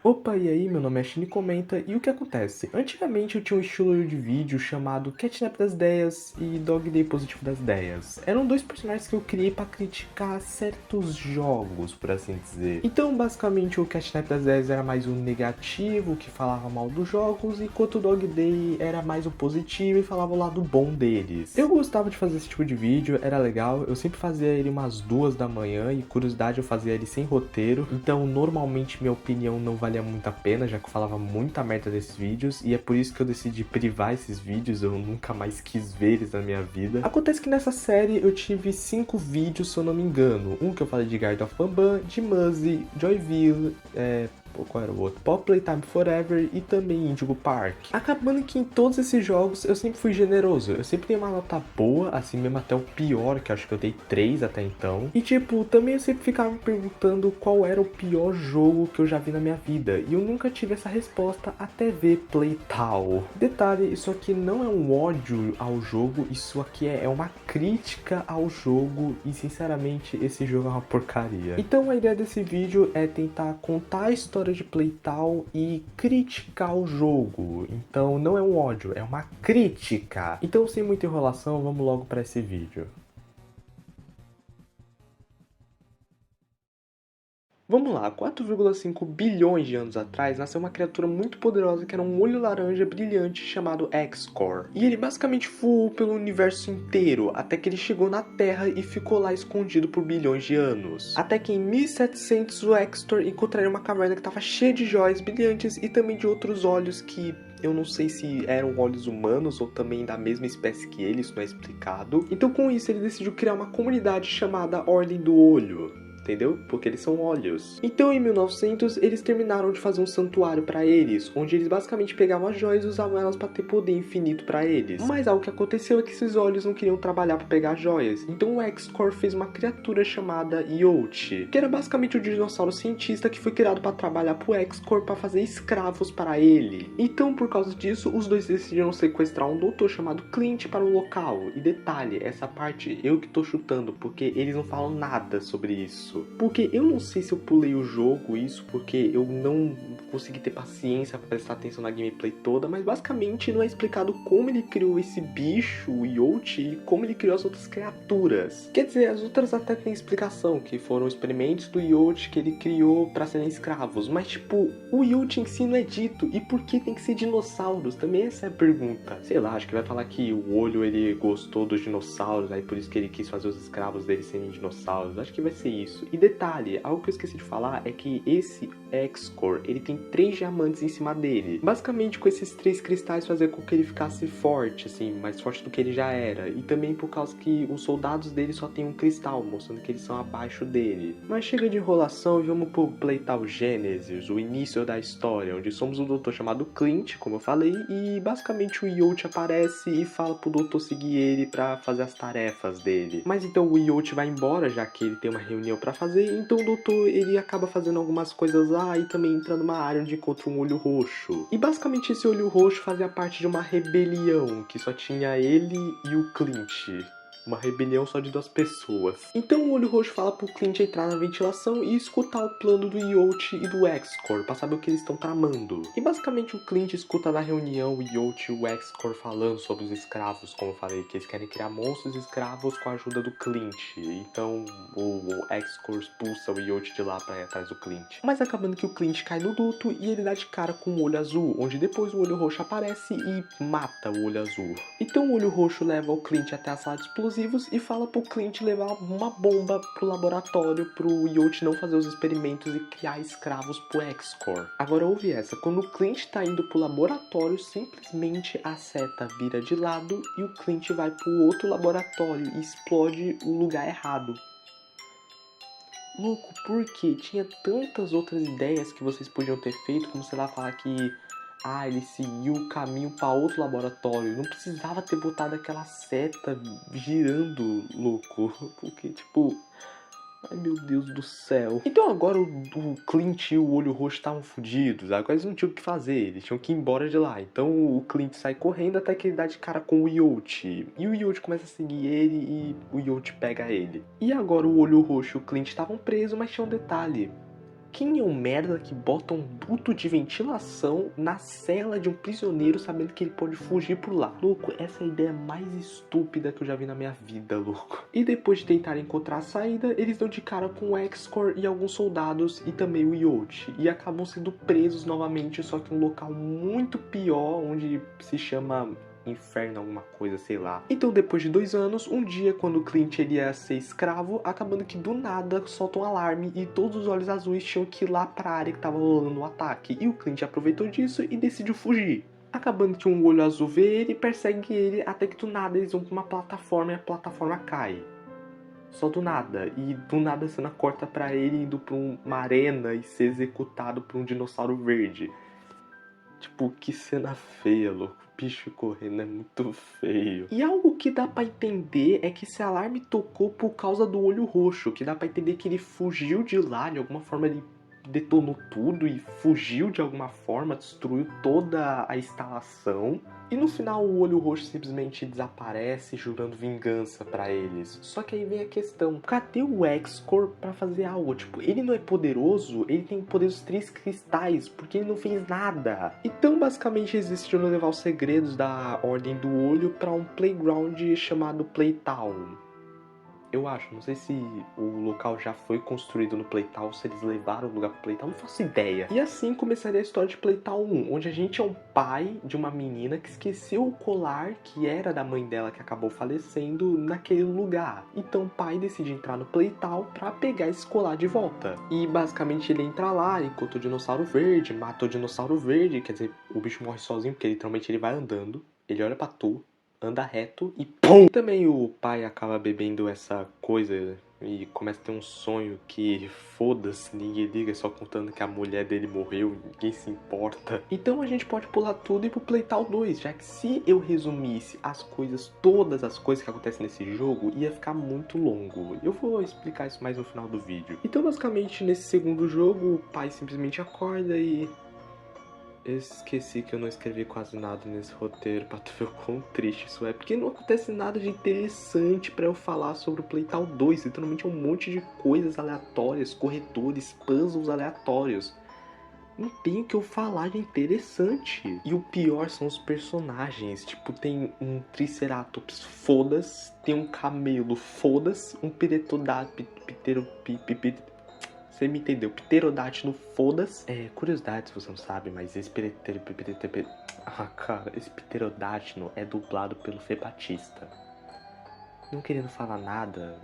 Opa, e aí, meu nome é Shine Comenta, e o que acontece? Antigamente eu tinha um estilo de vídeo chamado Catnap das Ideias e Dog Day Positivo das Ideias. Eram dois personagens que eu criei para criticar certos jogos, por assim dizer. Então, basicamente, o Catnap das Ideias era mais um negativo, que falava mal dos jogos, enquanto o Dog Day era mais o positivo e falava o lado bom deles. Eu gostava de fazer esse tipo de vídeo, era legal, eu sempre fazia ele umas 2 da manhã, e curiosidade eu fazia ele sem roteiro, então normalmente minha opinião não valia muito a pena, já que eu falava muita merda desses vídeos, e é por isso que eu decidi privar esses vídeos, eu nunca mais quis ver eles na minha vida. Acontece que nessa série eu tive 5 vídeos, se eu não me engano. Um que eu falei de Guard of Bamban, de Muzzy, Joyville, qual era o outro? Pop Playtime Forever e também Indigo Park. Acabando que em todos esses jogos eu sempre fui generoso, eu sempre dei uma nota boa, assim mesmo até o pior, que eu acho que eu dei 3 até então. E tipo, também eu sempre ficava me perguntando qual era o pior jogo que eu já vi na minha vida, e eu nunca tive essa resposta até ver Playtal. Detalhe, isso aqui não é um ódio ao jogo, isso aqui é uma crítica ao jogo, e sinceramente esse jogo é uma porcaria. Então a ideia desse vídeo é tentar contar a história de Playtal e criticar o jogo. Então não é um ódio, é uma crítica. Então sem muita enrolação, vamos logo para esse vídeo. Vamos lá, 4,5 bilhões de anos atrás nasceu uma criatura muito poderosa que era um olho laranja brilhante chamado X-Core. E ele basicamente voou pelo universo inteiro, até que ele chegou na Terra e ficou lá escondido por bilhões de anos. Até que em 1700 o X-Core encontraria uma caverna que estava cheia de joias brilhantes e também de outros olhos que eu não sei se eram olhos humanos ou também da mesma espécie que ele, isso não é explicado. Então com isso ele decidiu criar uma comunidade chamada Ordem do Olho. Entendeu? Porque eles são olhos. Então, em 1900, eles terminaram de fazer um santuário para eles, onde eles basicamente pegavam as joias e usavam elas para ter poder infinito para eles. Mas algo que aconteceu é que esses olhos não queriam trabalhar para pegar as joias. Então, o X-Core fez uma criatura chamada Yoshi, que era basicamente o dinossauro cientista que foi criado para trabalhar pro X-Core para fazer escravos para ele. Então, por causa disso, os dois decidiram sequestrar um doutor chamado Clint para o local. E detalhe, essa parte eu que tô chutando, porque eles não falam nada sobre isso. Porque eu não sei se eu pulei o jogo, isso porque eu não consegui ter paciência para prestar atenção na gameplay toda, mas basicamente não é explicado como ele criou esse bicho, o Yoshi, e como ele criou as outras criaturas. Quer dizer, as outras até tem explicação, que foram experimentos do Yoshi que ele criou para serem escravos, mas tipo, o Yoshi em si não é dito, e por que tem que ser dinossauros? Também essa é a pergunta. Sei lá, acho que vai falar que o olho ele gostou dos dinossauros, aí por isso que ele quis fazer os escravos dele serem dinossauros, acho que vai ser isso. E detalhe, algo que eu esqueci de falar é que esse X-Core, ele tem 3 diamantes em cima dele. Basicamente, com esses 3 cristais fazer com que ele ficasse forte, assim, mais forte do que ele já era. E também por causa que os soldados dele só tem um cristal, mostrando que eles são abaixo dele. Mas chega de enrolação e vamos pro Playtal Genesis, o início da história, onde somos um doutor chamado Clint, como eu falei, e basicamente o Yoshi aparece e fala pro doutor seguir ele pra fazer as tarefas dele. Mas então o Yoshi vai embora, já que ele tem uma reunião pra fazer, então o doutor ele acaba fazendo algumas coisas lá e também entra numa área onde encontra um olho roxo. E basicamente esse olho roxo fazia parte de uma rebelião que só tinha ele e o Clint. Uma rebelião só de 2 pessoas. Então o Olho Roxo fala pro Clint entrar na ventilação e escutar o plano do Yoshi e do X-Core, pra saber o que eles estão tramando. E basicamente o Clint escuta na reunião o Yoshi e o X-Core falando sobre os escravos, como eu falei, que eles querem criar monstros escravos com a ajuda do Clint. Então o X-Core expulsa o Yoshi de lá pra ir atrás do Clint. Mas acabando que o Clint cai no duto e ele dá de cara com o Olho Azul, onde depois o Olho Roxo aparece e mata o Olho Azul. Então o Olho Roxo leva o Clint até a sala de explosivos e fala pro Clint levar uma bomba pro laboratório pro Yoshi não fazer os experimentos e criar escravos pro X-Core. Agora ouve essa, quando o Clint tá indo pro laboratório, simplesmente a seta vira de lado e o Clint vai pro outro laboratório e explode o lugar errado. Louco, porque tinha tantas outras ideias que vocês podiam ter feito, como sei lá, falar que ele seguiu o caminho para outro laboratório. Não precisava ter botado aquela seta girando, louco. Porque, tipo, ai meu Deus do céu. Então agora o Clint e o Olho Roxo estavam fodidos. Agora eles não tinham o que fazer, eles tinham que ir embora de lá. Então o Clint sai correndo até que ele dá de cara com o Yoshi. E o Yoshi começa a seguir ele e o Yoshi pega ele. E agora o Olho Roxo e o Clint estavam presos, mas tinha um detalhe. quem é o merda que bota um duto de ventilação na cela de um prisioneiro sabendo que ele pode fugir por lá? Louco, essa é a ideia mais estúpida que eu já vi na minha vida, louco. E depois de tentar encontrar a saída, eles dão de cara com o X-Corps e alguns soldados e também o Yacht. E acabam sendo presos novamente, só que em um local muito pior, onde se chama inferno, alguma coisa, sei lá. Então, depois de 2 anos, um dia, quando o Clint ele ia ser escravo, acabando que do nada solta um alarme e todos os olhos azuis tinham que ir lá pra área que tava rolando o ataque. E o Clint aproveitou disso e decidiu fugir. Acabando que um olho azul vê ele, persegue ele, até que do nada eles vão pra uma plataforma e a plataforma cai. Só do nada. E do nada a cena corta pra ele indo pra uma arena e ser executado por um dinossauro verde. Tipo, que cena feia, louco. O bicho correndo é muito feio. E algo que dá pra entender é que esse alarme tocou por causa do olho roxo. Que dá pra entender que ele fugiu de lá, de alguma forma ele detonou tudo e fugiu de alguma forma, destruiu toda a instalação. E no final o olho roxo simplesmente desaparece, jurando vingança pra eles. Só que aí vem a questão, cadê o X-Corps pra fazer algo? Tipo, ele não é poderoso, ele tem o poder dos 3 cristais, porque ele não fez nada. Então basicamente eles decidiram levar os segredos da Ordem do Olho pra um playground chamado Playtown. Eu acho, não sei se o local já foi construído no Playtown, se eles levaram o lugar pro Playtown, não faço ideia. E assim começaria a história de Playtown 1, onde a gente é um pai de uma menina que esqueceu o colar que era da mãe dela que acabou falecendo naquele lugar. Então o pai decide entrar no Playtown pra pegar esse colar de volta. E basicamente ele entra lá, encontra o dinossauro verde, mata o dinossauro verde, quer dizer, o bicho morre sozinho, porque literalmente ele vai andando, ele olha pra tu, anda reto e PUM! Também o pai acaba bebendo essa coisa e começa a ter um sonho que foda-se, ninguém liga, só contando que a mulher dele morreu, ninguém se importa. Então a gente pode pular tudo e ir pro Playtown 2, já que se eu resumisse as coisas, todas as coisas que acontecem nesse jogo, ia ficar muito longo. Eu vou explicar isso mais no final do vídeo. Então basicamente nesse segundo jogo, o pai simplesmente acorda e... Eu esqueci que eu não escrevi quase nada nesse roteiro pra tu ver o quão triste isso é. Porque não acontece nada de interessante pra eu falar sobre o Playtown 2. Literalmente é um monte de coisas aleatórias, corredores, puzzles aleatórios. Não tem o que eu falar de interessante. E o pior são os personagens. Tipo, tem um Triceratops, foda-se. Tem um camelo, foda-se. Um Você me entendeu? Pterodátilo, foda-se. Curiosidade, se você não sabe, mas esse esse pterodátilo é dublado pelo Fê Batista. Não querendo falar nada,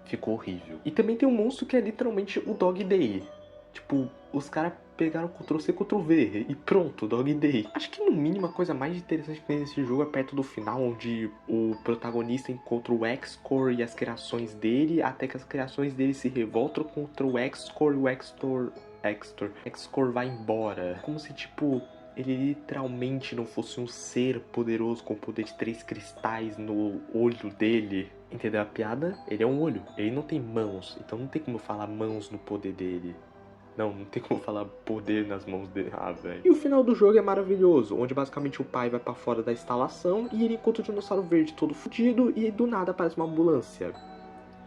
ficou horrível. E também tem um monstro que é literalmente o Dog Day. Tipo, os caras pegaram Ctrl-C, Ctrl-V e pronto, Dog Day. Acho que no mínimo a coisa mais interessante que tem nesse jogo é perto do final, onde o protagonista encontra o X-Corps e as criações dele, até que as criações dele se revoltam contra o X-Corps e o X-Corps vai embora. Como se, tipo, ele literalmente não fosse um ser poderoso com o poder de 3 cristais no olho dele. Entendeu a piada? Ele é um olho, ele não tem mãos, então não tem como falar mãos no poder dele. Não tem como falar poder nas mãos dele. Ah, velho. E o final do jogo é maravilhoso, onde basicamente o pai vai pra fora da instalação e ele encontra o dinossauro verde todo fudido e do nada aparece uma ambulância.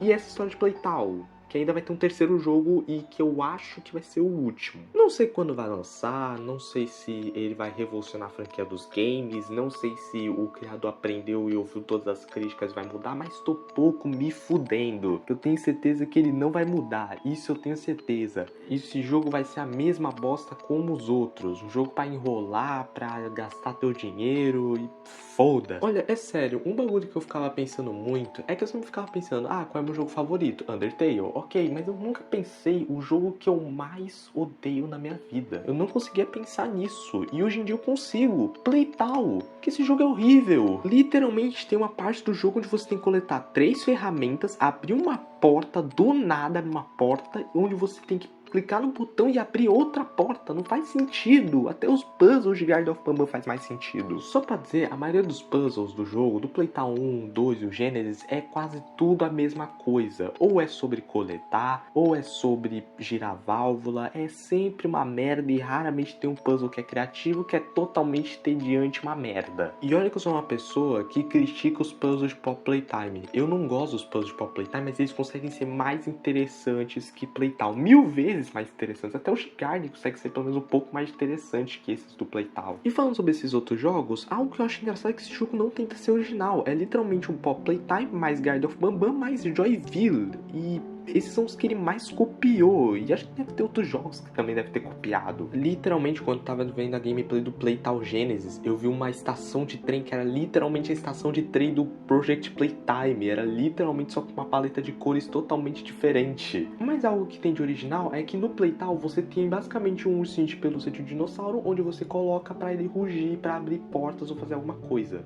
E essa história de Playtown, que ainda vai ter um terceiro jogo e que eu acho que vai ser o último. Não sei quando vai lançar, não sei se ele vai revolucionar a franquia dos games, não sei se o criador aprendeu e ouviu todas as críticas e vai mudar, mas tô pouco me fudendo. Eu tenho certeza que ele não vai mudar, isso eu tenho certeza. Esse jogo vai ser a mesma bosta como os outros, um jogo pra enrolar, pra gastar teu dinheiro e foda. Olha, é sério, um bagulho que eu ficava pensando muito é que eu sempre ficava pensando, qual é meu jogo favorito? Undertale. Ok, mas eu nunca pensei o jogo que eu mais odeio na minha vida. Eu não conseguia pensar nisso. E hoje em dia eu consigo. Playtown. Que esse jogo é horrível. Literalmente tem uma parte do jogo onde você tem que coletar 3 ferramentas, abrir uma porta do nada, numa porta, onde você tem que clicar no botão e abrir outra porta. Não faz sentido. Até os puzzles de Garden of Banban faz mais sentido. Só pra dizer, a maioria dos puzzles do jogo, do Playtime 1, 2 e o Genesis, é quase tudo a mesma coisa. Ou é sobre coletar, ou é sobre girar válvula. É sempre uma merda e raramente tem um puzzle que é criativo, que é totalmente tediante, uma merda. E olha que eu sou uma pessoa que critica os puzzles de Pop Playtime. Eu não gosto dos puzzles de Pop Playtime, mas eles conseguem ser mais interessantes que Playtime. 1000 vezes mais interessantes. Até o Garden consegue ser pelo menos um pouco mais interessante que esses do Playtime. E falando sobre esses outros jogos, algo que eu acho engraçado é que esse jogo não tenta ser original. É literalmente um Pop Playtime mais Garden of Banban mais Joyville. E esses são os que ele mais copiou. E acho que deve ter outros jogos que também deve ter copiado. Literalmente, quando eu tava vendo a gameplay do Playtime Genesis, eu vi uma estação de trem que era literalmente a estação de trem do Project Playtime. Era literalmente só com uma paleta de cores totalmente diferente. Mas algo que tem de original é que no Playtime você tem basicamente um ursinho de pelúcia de um dinossauro, onde você coloca pra ele rugir, pra abrir portas ou fazer alguma coisa.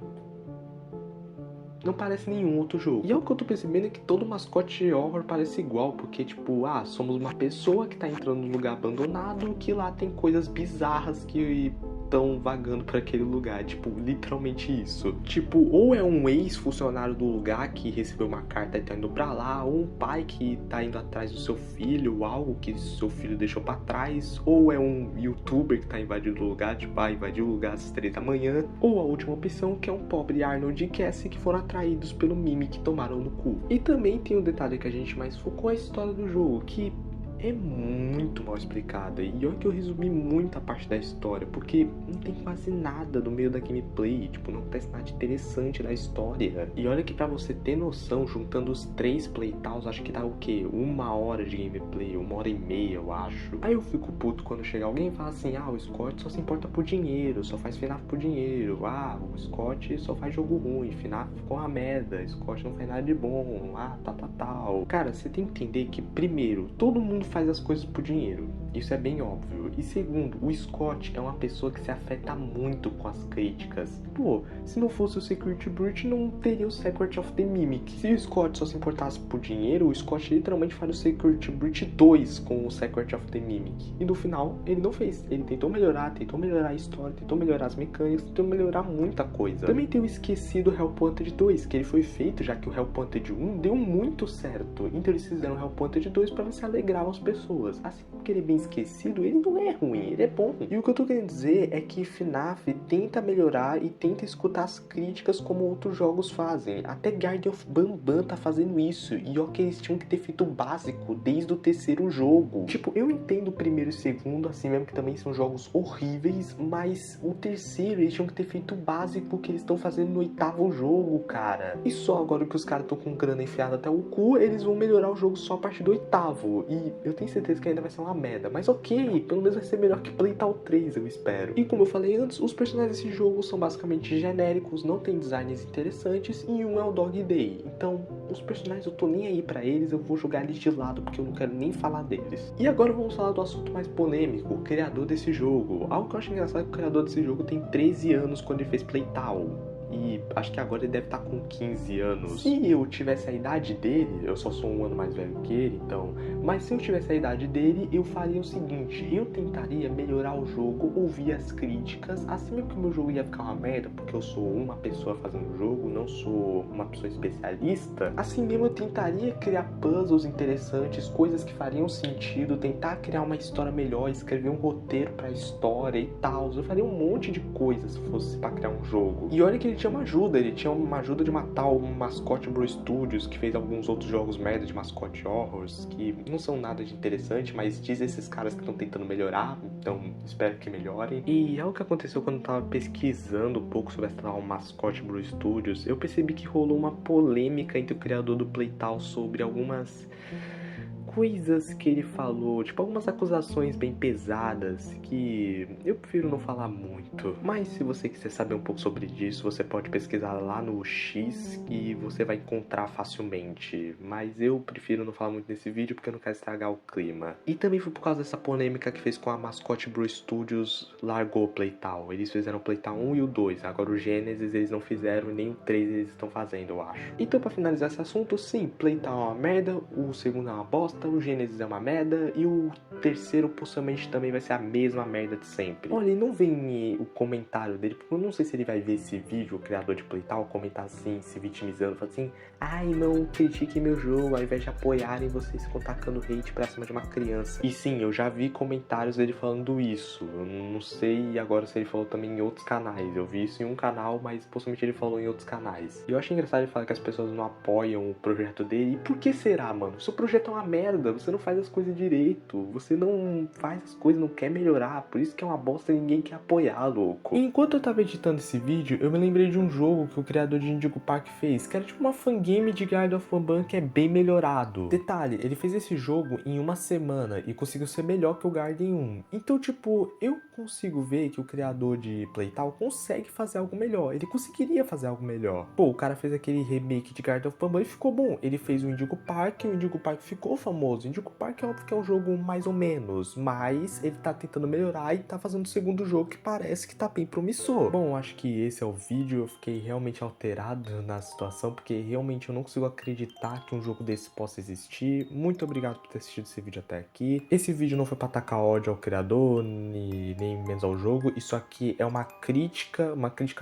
Não parece nenhum outro jogo. E é o que eu tô percebendo é que todo mascote de horror parece igual, porque tipo, somos uma pessoa que tá entrando num lugar abandonado, que lá tem coisas bizarras que estão vagando por aquele lugar, tipo, literalmente isso. Tipo, ou é um ex-funcionário do lugar que recebeu uma carta e tá indo pra lá, ou um pai que tá indo atrás do seu filho, algo que seu filho deixou pra trás, ou é um youtuber que tá invadindo o lugar, tipo, invadiu o lugar às 3 da manhã, ou a última opção que é um pobre Arnold e Cassie que foram atraídos pelo mime que tomaram no cu. E também tem um detalhe que a gente mais focou, a história do jogo, que é muito mal explicada. E olha que eu resumi muita parte da história, porque não tem quase nada no meio da gameplay, tipo, não acontece nada interessante na história. E olha que pra você ter noção, juntando os 3 playtimes, acho que dá o quê? 1 hora de gameplay, 1 hora e meia, eu acho. Aí eu fico puto quando chega alguém e fala assim, o Scott só se importa por dinheiro, só faz FNAF por dinheiro. O Scott só faz jogo ruim, FNAF ficou uma merda, Scott não faz nada de bom, tal. Cara, você tem que entender que, primeiro, todo mundo faz as coisas por dinheiro. Isso é bem óbvio. E segundo, o Scott é uma pessoa que se afeta muito com as críticas. Pô, se não fosse o Security Breach, não teria o Secret of the Mimic. Se o Scott só se importasse por dinheiro, o Scott literalmente faria o Security Breach 2 com o Secret of the Mimic. E no final, ele não fez. Ele tentou melhorar a história, tentou melhorar as mecânicas, tentou melhorar muita coisa. Também tem o esquecido Help Wanted 2, que ele foi feito já que o Help Wanted 1 deu muito certo. Então eles fizeram o Help Wanted 2 pra ver se alegrava as pessoas. Assim que ele é bem esquecido, ele não é ruim, ele é bom. E o que eu tô querendo dizer é que FNAF tenta melhorar e tenta escutar as críticas como outros jogos fazem. Até Garden of Banban tá fazendo isso. E ó que eles tinham que ter feito o básico desde o 3º jogo. Tipo, eu entendo o 1º e o 2º, assim mesmo que também são jogos horríveis, mas o 3º eles tinham que ter feito o básico que eles estão fazendo no 8º jogo, cara. E só agora que os caras estão com grana enfiada até o cu, eles vão melhorar o jogo só a partir do 8º. E eu tenho certeza que ainda vai ser uma merda. Mas ok, pelo menos vai ser melhor que Playtime 3, eu espero. E como eu falei antes, os personagens desse jogo são basicamente genéricos, não tem designs interessantes e um é o Dog Day. Então, os personagens eu tô nem aí pra eles, eu vou jogar eles de lado porque eu não quero nem falar deles. E agora vamos falar do assunto mais polêmico, o criador desse jogo. Algo que eu acho engraçado é que o criador desse jogo tem 13 anos quando ele fez Playtime. E acho que agora ele deve estar com 15 anos. Se eu tivesse a idade dele, eu só sou um ano mais velho que ele, então... Mas se eu tivesse a idade dele, eu faria o seguinte. Eu tentaria melhorar o jogo, ouvir as críticas. Assim mesmo que o meu jogo ia ficar uma merda, porque eu sou uma pessoa fazendo o jogo, não sou uma pessoa especialista. Assim mesmo eu tentaria criar puzzles interessantes, coisas que fariam sentido, tentar criar uma história melhor, escrever um roteiro pra história e tal. Eu faria um monte de coisas se fosse pra criar um jogo. E olha que ele tinha uma ajuda de matar o mascote Bro Studios, que fez alguns outros jogos merda de mascote horrors, que não são nada de interessante, mas diz esses caras que estão tentando melhorar, então espero que melhorem. E é o que aconteceu quando eu tava pesquisando um pouco sobre essa tal mascote Bro Studios, eu percebi que rolou uma polêmica entre o criador do Playtime sobre algumas coisas que ele falou, tipo algumas acusações bem pesadas que eu prefiro não falar muito. Mas se você quiser saber um pouco sobre isso, você pode pesquisar lá no X e você vai encontrar facilmente. Mas eu prefiro não falar muito nesse vídeo porque eu não quero estragar o clima. E também foi por causa dessa polêmica que fez com a mascote Bro Studios largou o Playtime. Eles fizeram o Playtime 1 e o 2. Agora o Genesis eles não fizeram, nem o 3 eles estão fazendo, eu acho. Então pra finalizar esse assunto, sim, Playtime é uma merda, o segundo é uma bosta, Então o Genesis é uma merda e o terceiro possivelmente também vai ser a mesma merda de sempre. Olha, e não vem o comentário dele, porque eu não sei se ele vai ver esse vídeo, o criador de Playtal, comentar assim, se vitimizando, falando assim, ai, não critiquem meu jogo, ao invés de apoiarem vocês ficam tacando hate pra cima de uma criança. E sim, eu já vi comentários dele falando isso. Eu não sei agora se ele falou também em outros canais. Eu vi isso em um canal, mas possivelmente ele falou em outros canais. E eu acho engraçado ele falar que as pessoas não apoiam o projeto dele. E por que será, mano? Seu projeto é uma merda, você não faz as coisas direito, você não faz as coisas, não quer melhorar, por isso que é uma bosta e ninguém quer apoiar, louco. E enquanto eu tava editando esse vídeo, eu me lembrei de um jogo que o criador de Indigo Park fez, que era tipo uma fangame de Garden of Banban que é bem melhorado. Detalhe, ele fez esse jogo em uma semana e conseguiu ser melhor que o Garden 1. Então, tipo, eu consigo ver que o criador de Playtal consegue fazer algo melhor. Ele conseguiria fazer algo melhor. Pô, o cara fez aquele remake de Garden of Banban e ficou bom. Ele fez o Indigo Park e o Indigo Park ficou famoso. O Indigo Park é óbvio que é um jogo mais ou menos, mas ele tá tentando melhorar e tá fazendo o segundo jogo que parece que tá bem promissor. Bom, acho que esse é o vídeo. Eu fiquei realmente alterado na situação, porque realmente eu não consigo acreditar que um jogo desse possa existir. Muito obrigado por ter assistido esse vídeo até aqui. Esse vídeo não foi pra atacar ódio ao criador, nem menos ao jogo. Isso aqui é uma crítica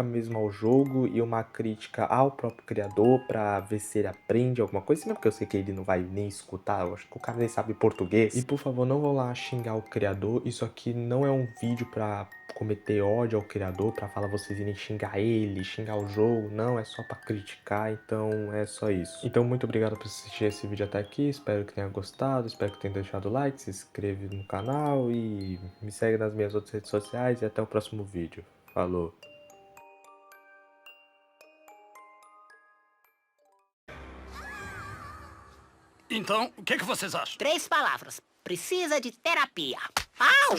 mesmo ao jogo e uma crítica ao próprio criador pra ver se ele aprende alguma coisa. Mesmo porque eu sei que ele não vai nem escutar, eu acho que o cara nem sabe português. E por favor, não vão lá xingar o criador. Isso aqui não é um vídeo pra cometer ódio ao criador, pra falar vocês irem xingar ele, xingar o jogo. Não, é só pra criticar, então é só isso. Então muito obrigado por assistir esse vídeo até aqui, espero que tenha gostado, espero que tenha deixado o like, se inscreve no canal e me segue nas minhas outras redes sociais e até o próximo vídeo. Falou! Então, o que vocês acham? 3 palavras. Precisa de terapia. Au!